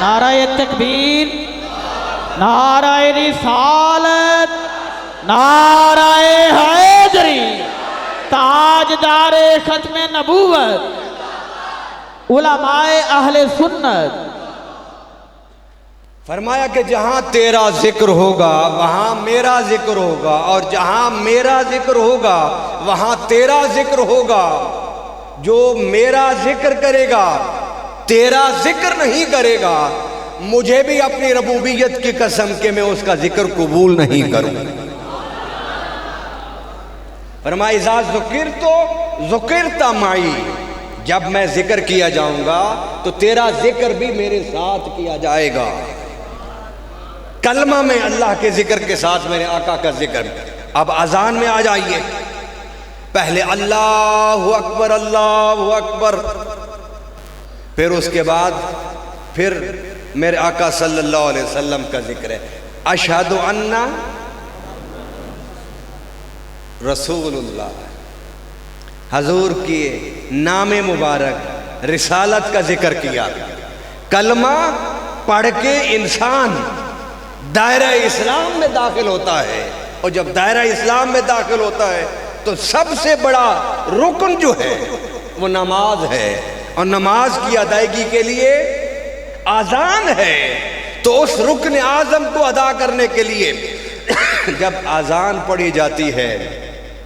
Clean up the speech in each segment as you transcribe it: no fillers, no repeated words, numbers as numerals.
نعرہ تکبیر، نعرہ رسالت، نعرہ حیدری، تاجدار ختم نبوت، علماء اہل سنت۔ فرمایا کہ جہاں تیرا ذکر ہوگا وہاں میرا ذکر ہوگا، اور جہاں میرا ذکر ہوگا وہاں تیرا ذکر ہوگا۔ جو میرا ذکر کرے گا تیرا ذکر نہیں کرے گا، مجھے بھی اپنی ربوبیت کی قسم کہ میں اس کا ذکر قبول نہیں کروں۔ فرمایا اذا ذکرت ذکرت معی، جب میں ذکر کیا جاؤں گا تو تیرا ذکر بھی میرے ساتھ کیا جائے گا۔ کلمہ میں اللہ کے ذکر کے ساتھ میرے آقا کا ذکر۔ اب اذان میں آ جائیے، پہلے اللہ اکبر اللہ اکبر، پھر اس کے بعد پھر میرے آقا صلی اللہ علیہ وسلم کا ذکر ہے، اشہد ان رسول اللہ، حضور کی نام مبارک رسالت کا ذکر کیا۔ کلمہ پڑھ کے انسان دائرہ اسلام میں داخل ہوتا ہے، اور جب دائرہ اسلام میں داخل ہوتا ہے تو سب سے بڑا رکن جو ہے وہ نماز ہے، اور نماز کی ادائیگی کے لیے اذان ہے۔ تو اس رکن اعظم کو ادا کرنے کے لیے جب اذان پڑھی جاتی ہے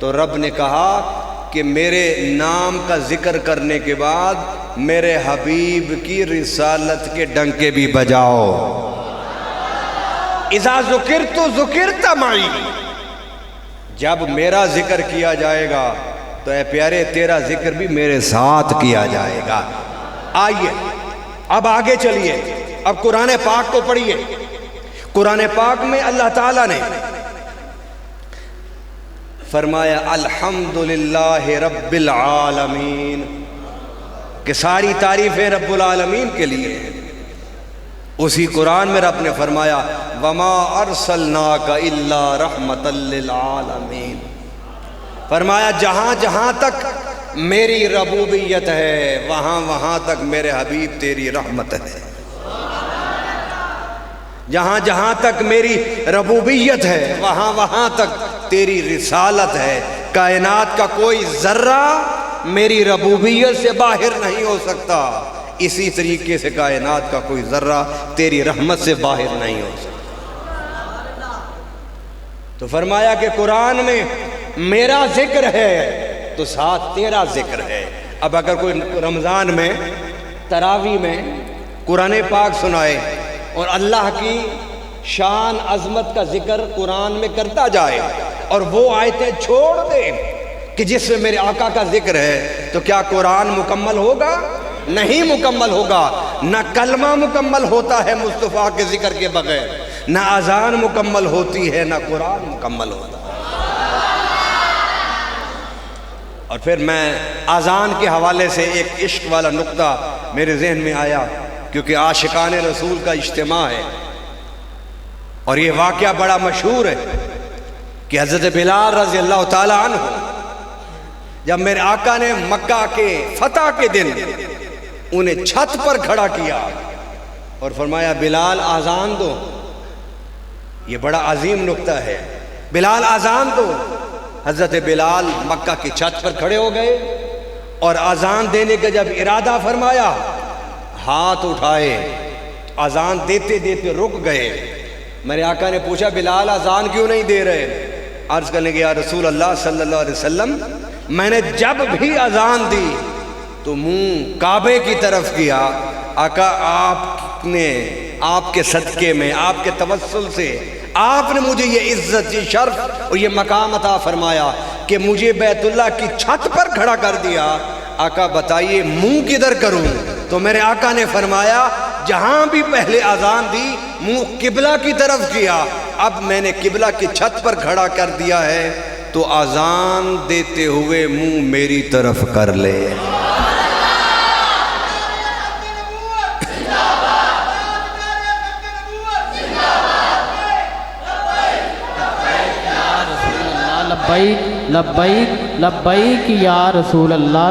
تو رب نے کہا کہ میرے نام کا ذکر کرنے کے بعد میرے حبیب کی رسالت کے ڈنکے بھی بجاؤ۔ اذا ذکرت ذکرت معی، جب میرا ذکر کیا جائے گا تو اے پیارے تیرا ذکر بھی میرے ساتھ کیا جائے گا۔ آئیے اب آگے چلیے، اب قرآن پاک کو پڑھیے۔ قرآن پاک میں اللہ تعالیٰ نے فرمایا الحمدللہ رب العالمین، کہ ساری تعریفیں رب العالمین کے لیے۔ اسی قرآن میں رب نے فرمایا وما ارسلناک الا رحمتا للعالمین، فرمایا جہاں جہاں تک میری ربوبیت ہے وہاں وہاں تک میرے حبیب تیری رحمت ہے۔ جہاں جہاں تک میری ربوبیت ہے وہاں وہاں تک تیری رسالت ہے۔ کائنات کا کوئی ذرہ میری ربوبیت سے باہر نہیں ہو سکتا، اسی طریقے سے کائنات کا کوئی ذرہ تیری رحمت سے باہر نہیں ہو سکتا۔ تو فرمایا کہ قرآن میں میرا ذکر ہے تو ساتھ تیرا ذکر ہے۔ اب اگر کوئی رمضان میں تراویح میں قرآن پاک سنائے اور اللہ کی شان عظمت کا ذکر قرآن میں کرتا جائے اور وہ آیتیں چھوڑ دے کہ جس میں میرے آقا کا ذکر ہے، تو کیا قرآن مکمل ہوگا؟ نہیں مکمل ہوگا۔ نہ کلمہ مکمل ہوتا ہے مصطفیٰ کے ذکر کے بغیر، نہ اذان مکمل ہوتی ہے، نہ قرآن مکمل ہوتا ہے۔ اور پھر میں اذان کے حوالے سے ایک عشق والا نقطہ میرے ذہن میں آیا، کیونکہ عاشقان رسول کا اجتماع ہے، اور یہ واقعہ بڑا مشہور ہے کہ حضرت بلال رضی اللہ تعالی عنہ جب میرے آقا نے مکہ کے فتح کے دن انہیں چھت پر کھڑا کیا اور فرمایا بلال اذان دو، یہ بڑا عظیم نقطہ ہے، بلال اذان دو۔ حضرت بلال مکہ کی چھت پر کھڑے ہو گئے اور اذان دینے کا جب ارادہ فرمایا، ہاتھ اٹھائے، اذان دیتے دیتے رک گئے۔ میرے آقا نے پوچھا بلال اذان کیوں نہیں دے رہے؟ عرض کرنے کہ یا رسول اللہ صلی اللہ علیہ وسلم، میں نے جب بھی اذان دی تو منہ کعبے کی طرف کیا، آقا آپ نے آپ کے صدقے میں آپ کے توسل سے آپ نے مجھے یہ عزت، یہ شرف اور یہ مقام عطا فرمایا کہ مجھے بیت اللہ کی چھت پر کھڑا کر دیا۔ آقا بتائیے منہ کدھر کروں؟ تو میرے آقا نے فرمایا جہاں بھی پہلے اذان دی منہ قبلہ کی طرف کیا، اب میں نے قبلہ کی چھت پر کھڑا کر دیا ہے تو اذان دیتے ہوئے منہ میری طرف کر لے۔ لبیک لبیک لبیک یا رسول اللہ،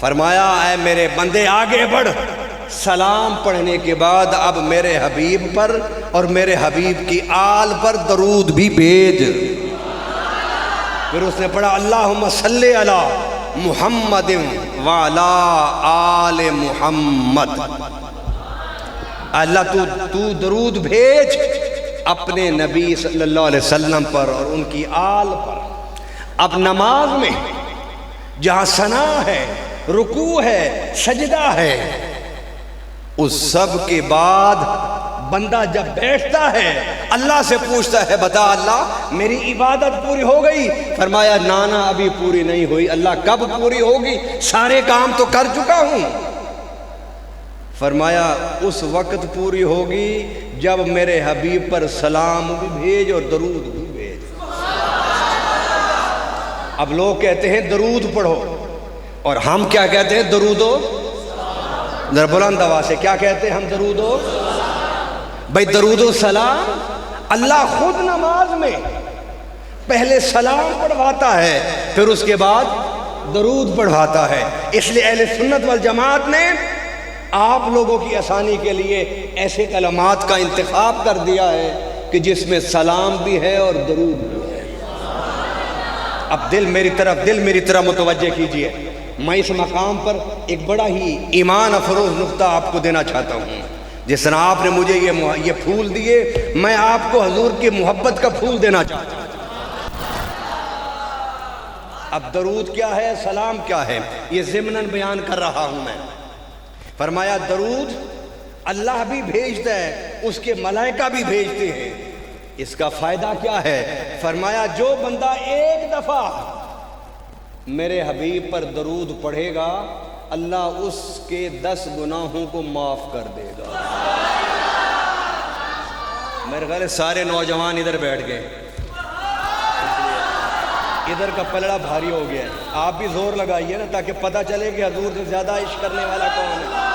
فرمایا اے میرے بندے آگے بڑھ، سلام پڑھنے کے بعد اب میرے حبیب پر اور میرے حبیب کی آل پر درود بھی بھیج۔ پھر اس نے پڑھا اللہم صلی علی محمد وعلی آل محمد۔ اللہ تو درود بھیج اپنے نبی صلی اللہ علیہ وسلم پر اور ان کی آل پر۔ اب نماز میں جہاں ثنا ہے، رکوع ہے، سجدہ ہے، اس سب کے بعد بندہ جب بیٹھتا ہے اللہ سے پوچھتا ہے بتا اللہ میری عبادت پوری ہو گئی؟ فرمایا نانا ابھی پوری نہیں ہوئی۔ اللہ کب پوری ہوگی؟ سارے کام تو کر چکا ہوں۔ فرمایا اس وقت پوری ہوگی جب میرے حبیب پر سلام بھی بھیج اور درود بھی بھیج۔ اب لوگ کہتے ہیں درود پڑھو، اور ہم کیا کہتے ہیں؟ درودو ذرا بلند آواز سے کیا کہتے ہیں ہم؟ درودو بھائی درود و سلام اللہ خود نماز میں پہلے سلام پڑھواتا ہے، پھر اس کے بعد درود پڑھواتا ہے۔ اس لیے اہل سنت والجماعت نے آپ لوگوں کی آسانی کے لیے ایسے کلمات کا انتخاب کر دیا ہے کہ جس میں سلام بھی ہے اور درود بھی ہے۔ اب دل میری طرف متوجہ کیجئے، میں اس مقام پر ایک بڑا ہی ایمان افروز نقطہ آپ کو دینا چاہتا ہوں۔ جس طرح آپ نے مجھے یہ پھول دیے، میں آپ کو حضور کی محبت کا پھول دینا چاہتا ہوں۔ اب درود کیا ہے، سلام کیا ہے، یہ ضمناً بیان کر رہا ہوں میں۔ فرمایا درود اللہ بھی بھیجتا ہے، اس کے ملائکہ بھی بھیجتے ہیں۔ اس کا فائدہ کیا ہے؟ فرمایا جو بندہ ایک دفعہ میرے حبیب پر درود پڑھے گا اللہ اس کے 10 گناہوں کو معاف کر دے گا۔ میرے خیال ہے سارے نوجوان ادھر بیٹھ گئے، ادھر کا پلڑا بھاری ہو گیا ہے۔ آپ بھی زور لگائیے نا تاکہ پتہ چلے کہ حضور سے زیادہ عشق کرنے والا کون ہے۔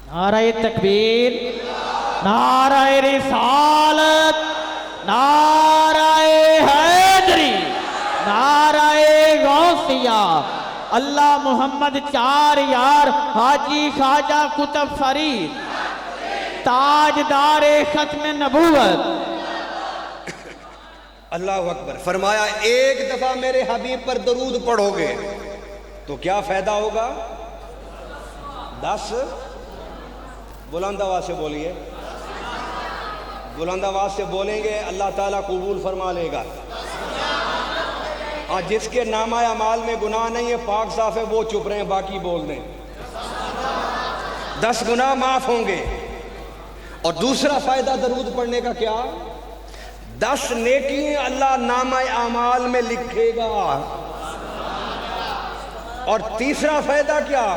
نعرہ تکبیر، نعرہ رسالت، نعرہ حیدری، نعرہ غوثیہ، اللہ محمد چار یار حاجی خواجہ قطب فرید تاجدار ختم نبوت۔ اللہ اکبر۔ فرمایا ایک دفعہ میرے حبیب پر درود پڑھو گے تو کیا فائدہ ہوگا؟ 10 بلند آواز سے بولیے، بلند آواز سے بولیں گے اللہ تعالیٰ قبول فرما لے گا۔ ہاں جس کے نامہ اعمال میں گناہ نہیں ہے، پاک صاف ہے، وہ چپ رہے ہیں، باقی بول دیں۔ 10 گناہ معاف ہوں گے۔ اور دوسرا فائدہ درود پڑھنے کا کیا؟ 10 نیکی اللہ نامہ اعمال میں لکھے گا۔ اور تیسرا فائدہ کیا؟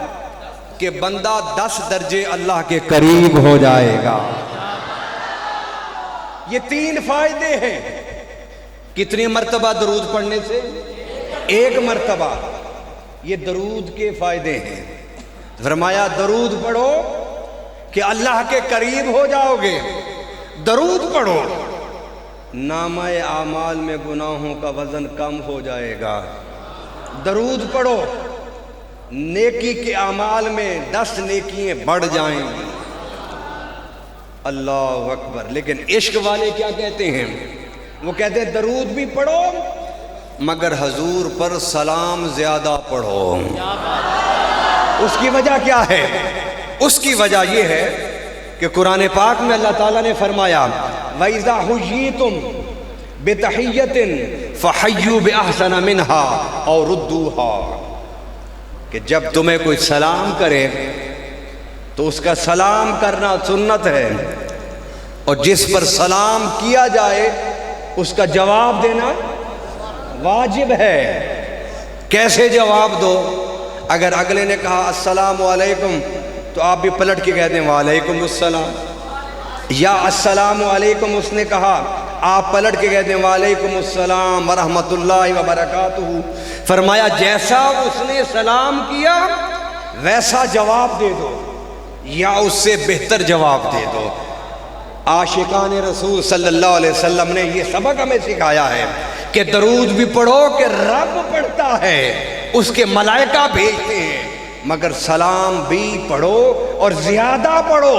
کہ بندہ 10 درجے اللہ کے قریب ہو جائے گا۔ یہ 3 فائدے ہیں۔ کتنی مرتبہ درود پڑھنے سے؟ 1 مرتبہ۔ یہ درود کے فائدے ہیں۔ فرمایا درود پڑھو کہ اللہ کے قریب ہو جاؤ گے، درود پڑھو نامہ اعمال میں گناہوں کا وزن کم ہو جائے گا، درود پڑھو نیکی کے اعمال میں 10 نیکیاں بڑھ جائیں گی۔ اللہ اکبر۔ لیکن عشق والے کیا کہتے ہیں؟ وہ کہتے ہیں درود بھی پڑھو مگر حضور پر سلام زیادہ پڑھو۔ اس کی وجہ کیا ہے؟ اس کی وجہ یہ ہے کہ قرآن پاک میں اللہ تعالیٰ نے فرمایا وَإِذَا حُيِّيتُمْ بِتَحِيَّةٍ فَحَيُّوا بِأَحْسَنَ مِنْهَا أَوْ رُدُّوهَا، کہ جب تمہیں کوئی سلام کرے تو اس کا سلام کرنا سنت ہے، اور جس پر سلام کیا جائے اس کا جواب دینا واجب ہے۔ کیسے جواب دو؟ اگر اگلے نے کہا السلام علیکم تو آپ بھی پلٹ کے کہتے ہیں وعلیکم السلام، یا السلام علیکم اس نے کہا آپ پلٹ کے کہتے ہیں وعلیکم السلام ورحمۃ اللہ وبرکاتہ. فرمایا جیسا اس نے سلام کیا ویسا جواب دے دو یا اس سے بہتر جواب دے دو. عاشقان رسول صلی اللہ علیہ وسلم نے یہ سبق ہمیں سکھایا ہے کہ درود بھی پڑھو کہ رب پڑھتا ہے, اس کے ملائکہ بھیجتے ہیں, مگر سلام بھی پڑھو اور زیادہ پڑھو,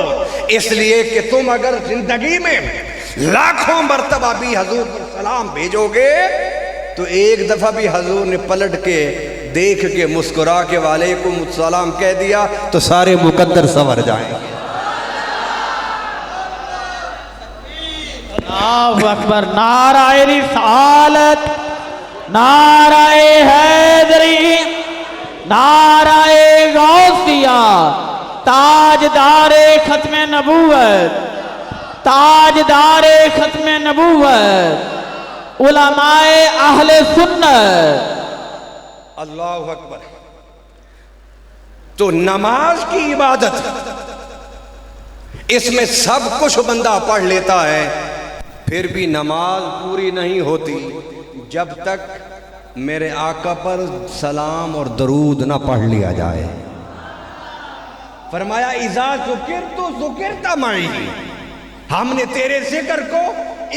اس لیے کہ تم اگر زندگی میں لاکھوں مرتبہ بھی حضور پر سلام بھیجو گے تو ایک دفعہ بھی حضور نے پلٹ کے دیکھ کے مسکرا کے وعلیکم السلام کہہ دیا تو سارے مقدر سنور جائیں گے. اللہ اکبر. نعرہ رسالت, نعرہ حیدری, نعرہ غوثیہ, تاجدار ختم نبوت, تاجدار ختم نبوت, علماء اہل سنت. اللہ اکبر. تو نماز کی عبادت, اس میں سب کچھ بندہ پڑھ لیتا ہے, پھر بھی نماز پوری نہیں ہوتی جب تک میرے آقا پر سلام اور درود نہ پڑھ لیا جائے. فرمایا اذا ذکرت ذکرت معی, ہم نے تیرے ذکر کو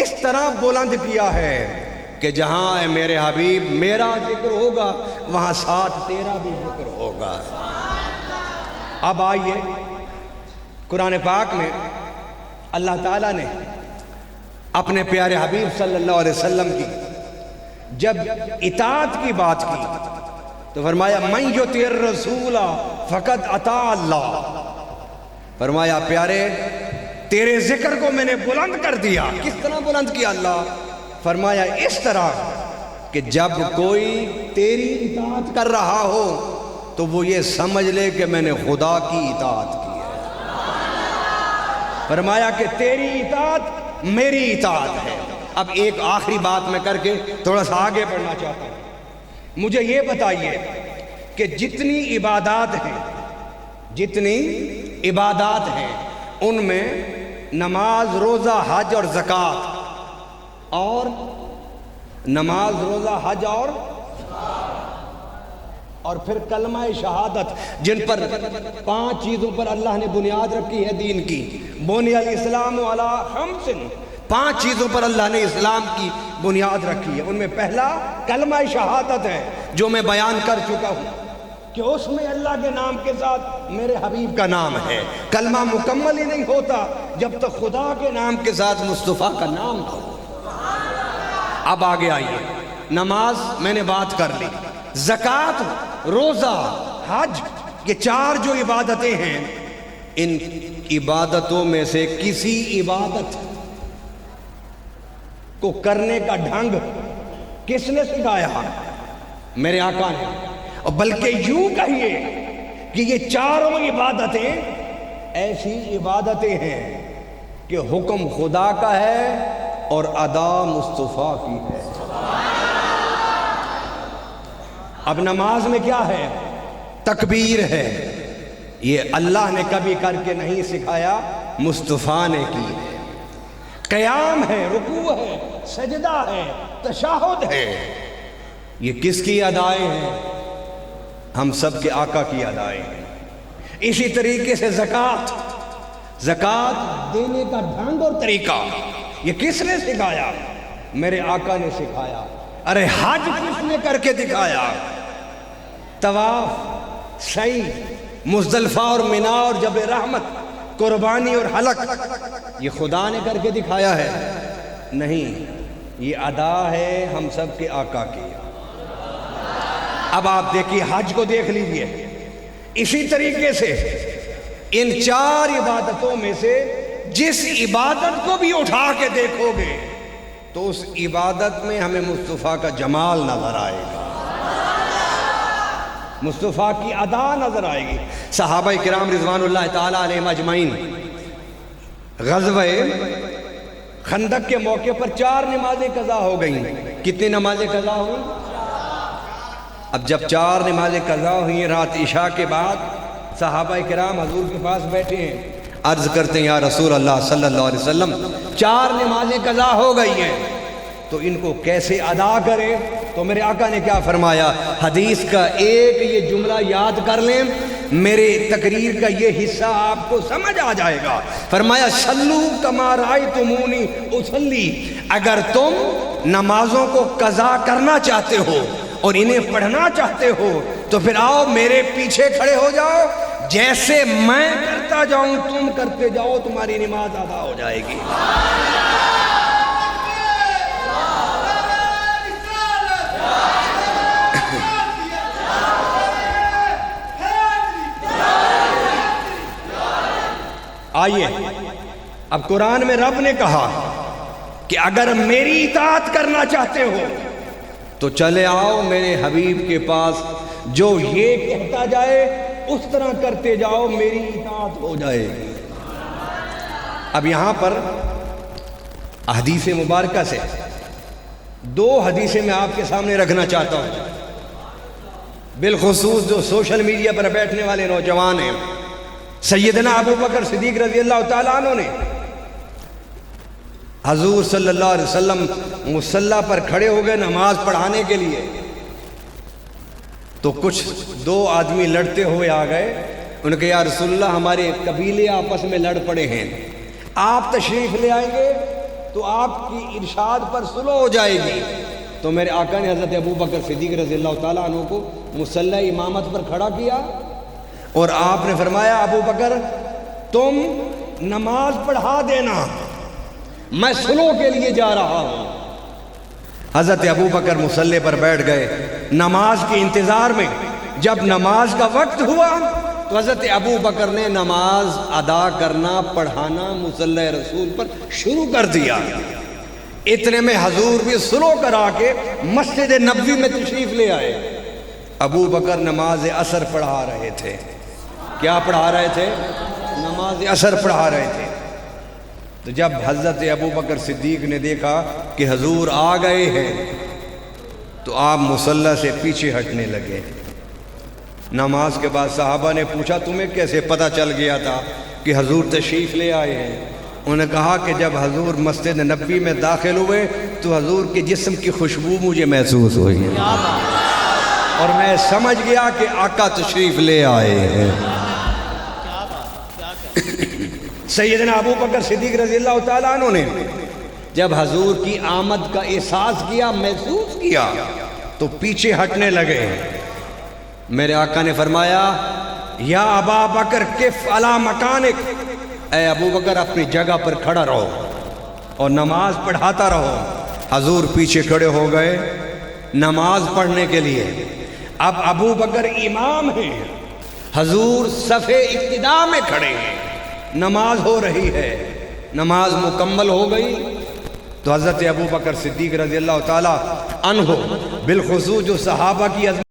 اس طرح بلند کیا ہے کہ جہاں اے میرے حبیب میرا ذکر ہوگا وہاں ساتھ تیرا بھی ذکر ہوگا. اب آئیے قرآن پاک میں اللہ تعالیٰ نے اپنے پیارے حبیب صلی اللہ علیہ وسلم کی جب اطاعت کی بات کی تو فرمایا من یطیع الرسول فقد اطاع اللہ. فرمایا پیارے تیرے ذکر کو میں نے بلند کر دیا. کس طرح بلند کیا اللہ؟ فرمایا اس طرح کہ جب کوئی تیری اطاعت کر رہا ہو تو وہ یہ سمجھ لے کہ میں نے خدا کی اطاعت کی ہے. فرمایا کہ تیری اطاعت میری اطاعت ہے. اب ایک آخری بات میں کر کے تھوڑا سا آگے بڑھنا چاہتا ہوں. مجھے یہ بتائیے کہ جتنی عبادات ہیں, جتنی عبادات ہیں ان میں نماز, روزہ, حج اور زکوٰۃ, اور نماز, روزہ, حج اور پھر کلمہ شہادت, جن پر 5 چیزوں پر اللہ نے بنیاد رکھی ہے دین کی. بنی الاسلام علی 5, 5 چیزوں پر اللہ نے اسلام کی بنیاد رکھی ہے. ان میں پہلا کلمہ شہادت ہے جو میں بیان کر چکا ہوں کہ اس میں اللہ کے نام کے ساتھ میرے حبیب کا نام ہے. کلمہ مکمل ہی نہیں ہوتا جب تک خدا کے نام کے ساتھ مصطفیٰ کا نام نہ ہو. اب آگے آئیے, نماز میں نے بات کر لی, زکوٰۃ, روزہ, حج, یہ 4 جو عبادتیں ہیں, ان عبادتوں میں سے کسی عبادت کو کرنے کا ڈھنگ کس نے سکھایا؟ میرے آقا نے. اور بلکہ یوں کہیے کہ یہ 4 عبادتیں ایسی عبادتیں ہیں کہ حکم خدا کا ہے اور ادا مصطفیٰ کی ہے. اب نماز میں کیا ہے؟ تکبیر ہے. یہ اللہ نے کبھی کر کے نہیں سکھایا, مصطفیٰ نے کی ہے. قیام ہے, رکوع ہے, سجدہ ہے, تشہد ہے. یہ کس کی ادائیں ہیں؟ ہم سب کے آقا کی ادائیں ہیں. اسی طریقے سے زکوٰۃ, زکوٰۃ دینے کا ڈھنگ اور طریقہ یہ کس نے سکھایا؟ میرے آقا نے سکھایا. ارے حج کس نے کر کے دکھایا؟ طواف, سعی, مزدلفہ اور منی اور جبل رحمت, قربانی اور حلق, یہ خدا نے کر کے دکھایا ہے؟ نہیں, یہ ادا ہے ہم سب کے آقا کی. اب آپ دیکھیے حج کو دیکھ لیجئے. اسی طریقے سے ان 4 عبادتوں میں سے جس عبادت کو بھی اٹھا کے دیکھو گے تو اس عبادت میں ہمیں مصطفیٰ کا جمال نظر آئے گا, مصطفیٰ کی ادا نظر آئے گی. صحابہ کرام رضوان اللہ تعالیٰ علیہم اجمعین غزوہ خندق کے موقع پر 4 نمازیں قضا ہو گئیں. کتنی نمازیں قضا ہوئیں؟ اب جب 4 نمازیں قضا ہوئی رات عشاء کے بعد, صحابہ کرام حضور کے پاس بیٹھے ہیں, عرض کرتے ہیں یا رسول اللہ صلی اللہ علیہ وسلم 4 نمازیں قضا ہو گئی ہیں تو ان کو کیسے ادا کریں؟ تو میرے آقا نے کیا فرمایا؟ حدیث کا ایک یہ جملہ یاد کر لیں، میرے تقریر کا یہ حصہ آپ کو سمجھ آ جائے گا۔ فرمایا صلو کما رأیتمونی اصلی، اگر تم نمازوں کو قضا کرنا چاہتے ہو اور انہیں پڑھنا چاہتے ہو تو پھر آؤ میرے پیچھے کھڑے ہو جاؤ، جیسے میں کرتا جاؤں تم کرتے جاؤ، تمہاری نماز ادا ہو جائے گی۔ آئیے اب قرآن میں رب نے کہا کہ اگر میری اطاعت کرنا چاہتے ہو تو چلے آؤ میرے حبیب کے پاس، جو یہ کہتا جائے اس طرح کرتے جاؤ، میری اطاعت ہو جائے۔ اب یہاں پر حدیث مبارکہ سے 2 حدیثیں میں آپ کے سامنے رکھنا چاہتا ہوں، بالخصوص جو سوشل میڈیا پر بیٹھنے والے نوجوان ہیں۔ سیدنا ابو بکر صدیق رضی اللہ تعالیٰ عنہ نے حضور صلی اللہ علیہ وسلم مصلی پر کھڑے ہو گئے نماز پڑھانے کے لیے، تو کچھ 2 آدمی لڑتے ہوئے آ گئے، انہوں نے کہا یا رسول اللہ ہمارے قبیلے آپس میں لڑ پڑے ہیں، آپ تشریف لے آئیں گے تو آپ کی ارشاد پر صلح ہو جائے گی۔ تو میرے آقا نے حضرت ابو بکر صدیق رضی اللہ تعالیٰ عنہ کو مصلی امامت پر کھڑا کیا اور آپ نے فرمایا ابو بکر تم نماز پڑھا دینا، میں صلح کے لیے جا رہا ہوں۔ حضرت ابو بکر مصلی پر بیٹھ گئے نماز کے انتظار میں۔ جب نماز کا وقت ہوا تو حضرت ابو بکر نے نماز ادا کرنا پڑھانا مصلی رسول پر شروع کر دیا۔ اتنے میں حضور بھی صلح کرا کے مسجد نبوی میں تشریف لے آئے۔ ابو بکر نماز عصر پڑھا رہے تھے۔ کیا پڑھا رہے تھے؟ نماز عصر پڑھا رہے تھے۔ تو جب حضرت ابو بکر صدیق نے دیکھا کہ حضور آ گئے ہیں تو آپ مصلی سے پیچھے ہٹنے لگے۔ نماز کے بعد صحابہ نے پوچھا تمہیں کیسے پتہ چل گیا تھا کہ حضور تشریف لے آئے ہیں؟ انہوں نے کہا کہ جب حضور مسجد نبوی میں داخل ہوئے تو حضور کے جسم کی خوشبو مجھے محسوس ہوئی اور میں سمجھ گیا کہ آقا تشریف لے آئے ہیں۔ سیدنا ابو بکر صدیق رضی اللہ تعالیٰ عنہ نے جب حضور کی آمد کا احساس کیا، محسوس کیا، تو پیچھے ہٹنے لگے۔ میرے آقا نے فرمایا یا ابا بکر کف علی مکانک، اے ابو بکر اپنی جگہ پر کھڑا رہو اور نماز پڑھاتا رہو۔ حضور پیچھے کھڑے ہو گئے نماز پڑھنے کے لیے۔ اب ابو بکر امام ہیں، حضور صف ابتدا میں کھڑے ہیں، نماز ہو رہی ہے۔ نماز مکمل ہو گئی تو حضرت ابو بکر صدیق رضی اللہ تعالیٰ عنہ بالخصوص جو صحابہ کی عظمت